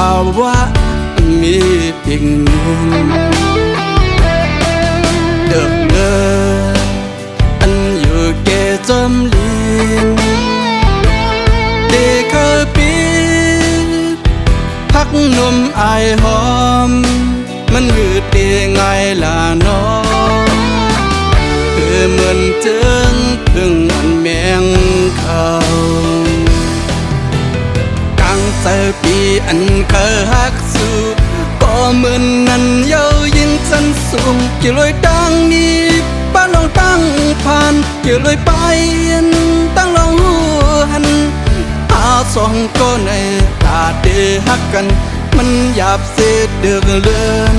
าวะมีปิงเด็กเดินอันอยู่เกจมลินเด็กเคยปีพักนมอายหอมมันยืดเตียงไงล่ะน้องคือเหมือนเจิงพึ่งอันแมงเขากังเจอปีอันเคยหักสู้ก็เหมือนนั้นเย้ายิ่งสันสูงเกี่ยวเลยดังนี้บ้านเราตั้งผ่านเกี่ยวเลยไปตั้งเราหันอาสองก็ในตาเดหักกันมันหยาบเสียเดือดเลือน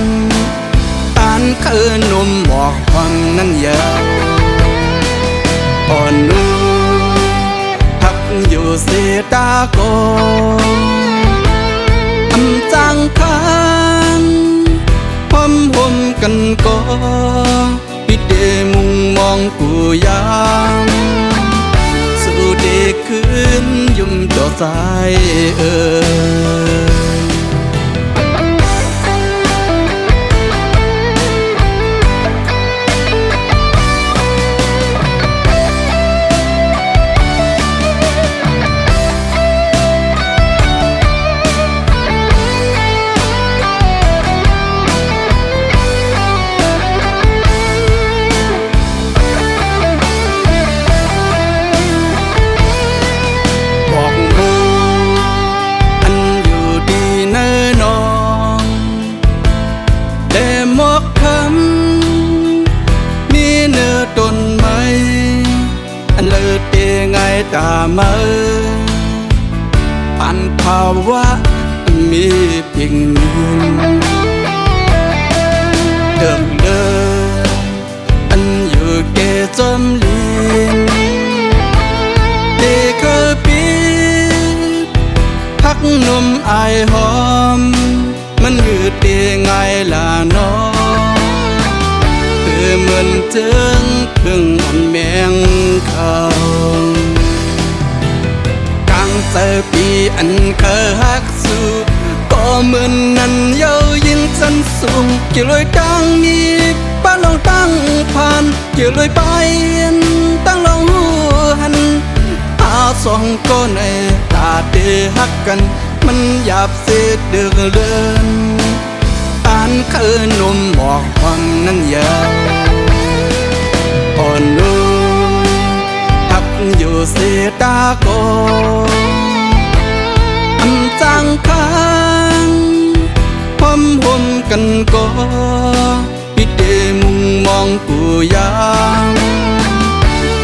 ตานคือนมบอกฟังนั้นยาวอ่อนนูหักอยู่เสียตาโกอำจางคันพมห่มกันก็ปิดเดมุงมองกูยามสู่เด็กคืนยุ่มจอสายตาเมื่อปันภาวะมีเพียงเดิมเดินอันอยู่เกจมลินเด็กเคยปีพักนมอายหอมมันยืดเตียงไงล่ะน้องคือเหมือนเจิงพึ่งอันแมงเขาเจอปีอันเคยหักสู้ก็เหมือนนั้นเย้ายิ่งสันสูงเกี่ยวเลยดังนี้บ้านเราตั้งผ่านเกี่ยวเลยไปตั้งเราหันอาสองก็ในตาเดหักกันมันหยาบเสียเดือดเลือนตานคือนมบอกฟังนั้นยาวอ่อนนูหักอยู่เสียตาโกจางคันพมห่มกันก็ปิดเดมุงมองกูยาม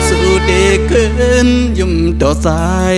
สู่เด็กเกินยุ่มต่อสาย